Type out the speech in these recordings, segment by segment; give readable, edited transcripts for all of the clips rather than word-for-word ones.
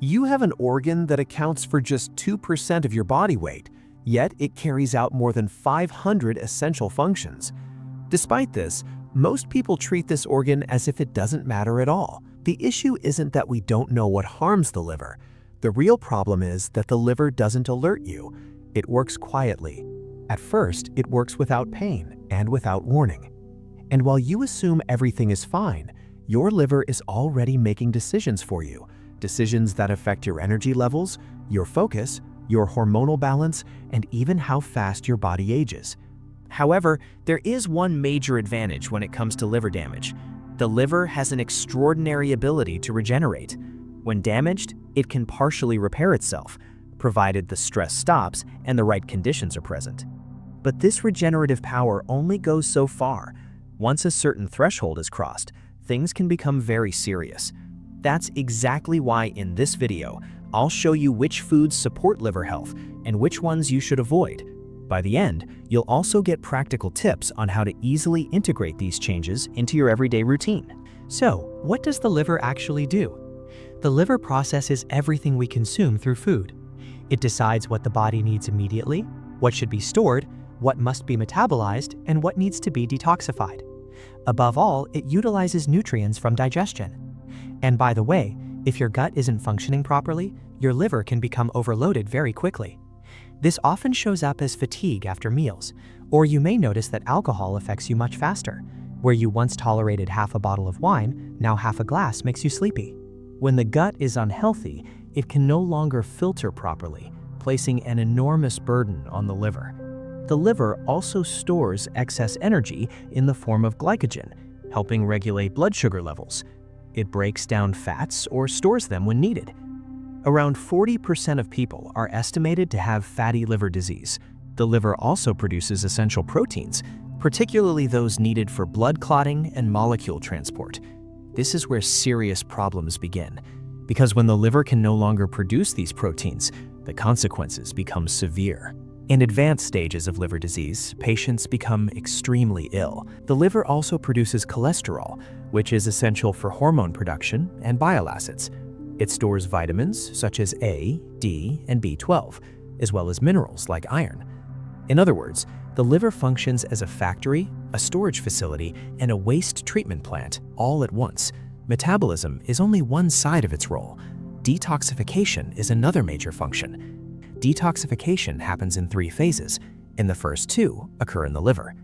You have an organ that accounts for just 2% of your body weight, yet it carries out more than 500 essential functions. Despite this, most people treat this organ as if it doesn't matter at all. The issue isn't that we don't know what harms the liver. The real problem is that the liver doesn't alert you. It works quietly. At first, it works without pain and without warning. And while you assume everything is fine, your liver is already making decisions for you. Decisions that affect your energy levels, your focus, your hormonal balance, and even how fast your body ages. However, there is one major advantage when it comes to liver damage. The liver has an extraordinary ability to regenerate. When damaged, it can partially repair itself, provided the stress stops and the right conditions are present. But this regenerative power only goes so far. Once a certain threshold is crossed, things can become very serious. That's exactly why in this video, I'll show you which foods support liver health and which ones you should avoid. By the end, you'll also get practical tips on how to easily integrate these changes into your everyday routine. So, what does the liver actually do? The liver processes everything we consume through food. It decides what the body needs immediately, what should be stored, what must be metabolized, and what needs to be detoxified. Above all, it utilizes nutrients from digestion. And by the way, if your gut isn't functioning properly, your liver can become overloaded very quickly. This often shows up as fatigue after meals, or you may notice that alcohol affects you much faster. Where you once tolerated half a bottle of wine, now half a glass makes you sleepy. When the gut is unhealthy, it can no longer filter properly, placing an enormous burden on the liver. The liver also stores excess energy in the form of glycogen, helping regulate blood sugar levels. It breaks down fats or stores them when needed. Around 40% of people are estimated to have fatty liver disease. The liver also produces essential proteins, particularly those needed for blood clotting and molecule transport. This is where serious problems begin, because when the liver can no longer produce these proteins, the consequences become severe. In advanced stages of liver disease, patients become extremely ill. The liver also produces cholesterol, which is essential for hormone production and bile acids. It stores vitamins such as A, D, and B12, as well as minerals like iron. In other words, the liver functions as a factory, a storage facility, and a waste treatment plant all at once. Metabolism is only one side of its role. Detoxification is another major function. Detoxification happens in 3 phases, and the first 2 occur in the liver.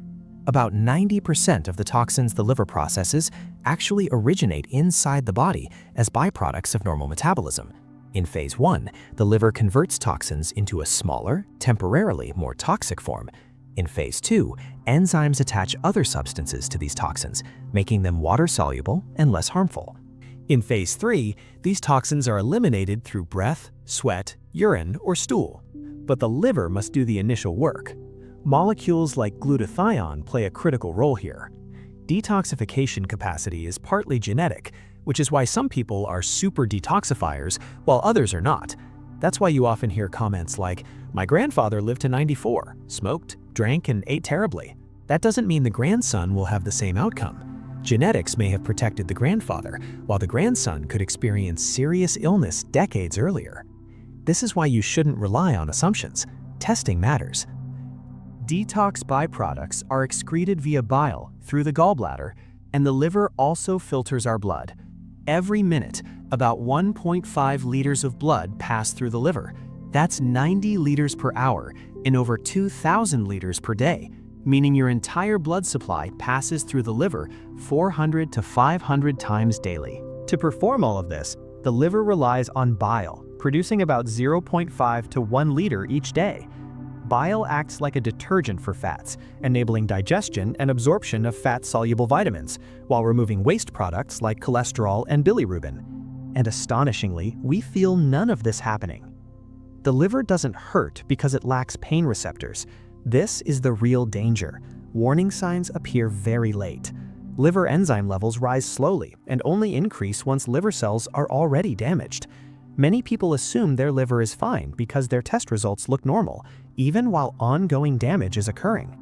About 90% of the toxins the liver processes actually originate inside the body as byproducts of normal metabolism. In phase 1, the liver converts toxins into a smaller, temporarily more toxic form. In phase 2, enzymes attach other substances to these toxins, making them water-soluble and less harmful. In phase 3, these toxins are eliminated through breath, sweat, urine, or stool. But the liver must do the initial work. Molecules like glutathione play a critical role here. Detoxification capacity is partly genetic, which is why some people are super detoxifiers while others are not. That's why you often hear comments like, "My grandfather lived to 94, smoked, drank, and ate terribly." That doesn't mean the grandson will have the same outcome. Genetics may have protected the grandfather, while the grandson could experience serious illness decades earlier. This is why you shouldn't rely on assumptions. Testing matters. Detox byproducts are excreted via bile through the gallbladder, and the liver also filters our blood. Every minute, about 1.5 liters of blood pass through the liver. That's 90 liters per hour and over 2,000 liters per day, meaning your entire blood supply passes through the liver 400 to 500 times daily. To perform all of this, the liver relies on bile, producing about 0.5 to 1 liter each day. Bile acts like a detergent for fats, enabling digestion and absorption of fat-soluble vitamins, while removing waste products like cholesterol and bilirubin. And astonishingly, we feel none of this happening. The liver doesn't hurt because it lacks pain receptors. This is the real danger. Warning signs appear very late. Liver enzyme levels rise slowly and only increase once liver cells are already damaged. Many people assume their liver is fine because their test results look normal, even while ongoing damage is occurring.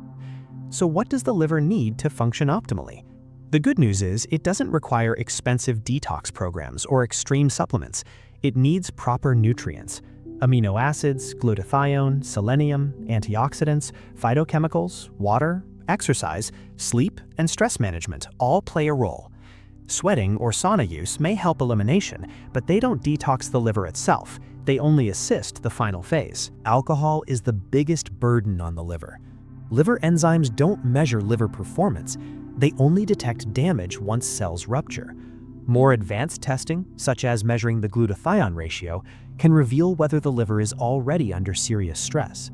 So what does the liver need to function optimally? The good news is it doesn't require expensive detox programs or extreme supplements. It needs proper nutrients. Amino acids, glutathione, selenium, antioxidants, phytochemicals, water, exercise, sleep, and stress management all play a role. Sweating or sauna use may help elimination, but they don't detox the liver itself. They only assist the final phase. Alcohol is the biggest burden on the liver. Liver enzymes don't measure liver performance. They only detect damage once cells rupture. More advanced testing, such as measuring the glutathione ratio, can reveal whether the liver is already under serious stress.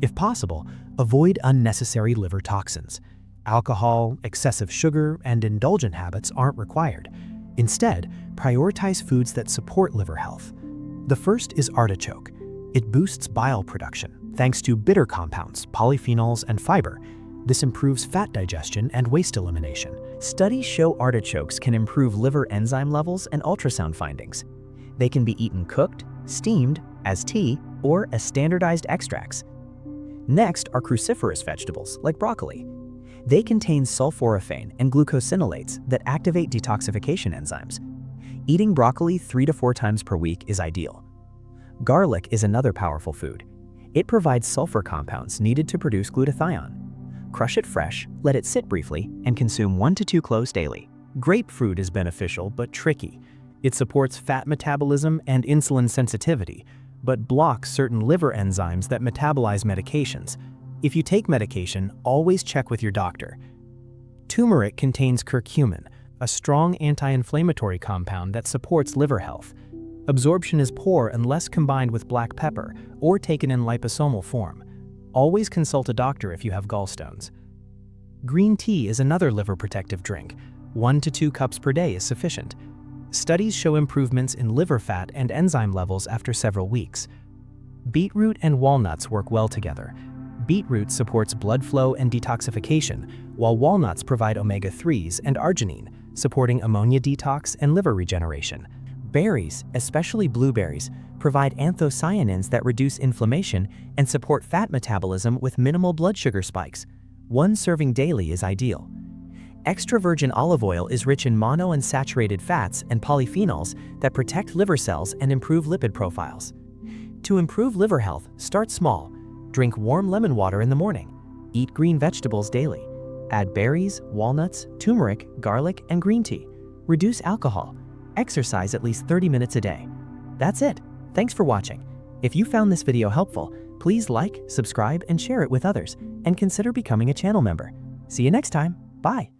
If possible, avoid unnecessary liver toxins. Alcohol, excessive sugar, and indulgent habits aren't required. Instead, prioritize foods that support liver health. The first is artichoke. It boosts bile production, thanks to bitter compounds, polyphenols, and fiber. This improves fat digestion and waste elimination. Studies show artichokes can improve liver enzyme levels and ultrasound findings. They can be eaten cooked, steamed, as tea, or as standardized extracts. Next are cruciferous vegetables, like broccoli. They contain sulforaphane and glucosinolates that activate detoxification enzymes. Eating broccoli 3 to 4 times per week is ideal. Garlic is another powerful food. It provides sulfur compounds needed to produce glutathione. Crush it fresh, let it sit briefly, and consume 1 to 2 cloves daily. Grapefruit is beneficial but tricky. It supports fat metabolism and insulin sensitivity, but blocks certain liver enzymes that metabolize medications. If you take medication, always check with your doctor. Turmeric contains curcumin, a strong anti-inflammatory compound that supports liver health. Absorption is poor unless combined with black pepper or taken in liposomal form. Always consult a doctor if you have gallstones. Green tea is another liver protective drink. 1 to 2 cups per day is sufficient. Studies show improvements in liver fat and enzyme levels after several weeks. Beetroot and walnuts work well together. Beetroot supports blood flow and detoxification, while walnuts provide omega-3s and arginine, supporting ammonia detox and liver regeneration. Berries, especially blueberries, provide anthocyanins that reduce inflammation and support fat metabolism with minimal blood sugar spikes. 1 serving daily is ideal. Extra virgin olive oil is rich in monounsaturated fats and polyphenols that protect liver cells and improve lipid profiles. To improve liver health, start small. Drink warm lemon water in the morning. Eat green vegetables daily. Add berries, walnuts, turmeric, garlic, and green tea. Reduce alcohol. Exercise at least 30 minutes a day. That's it. Thanks for watching. If you found this video helpful, please like, subscribe, and share it with others, and consider becoming a channel member. See you next time. Bye.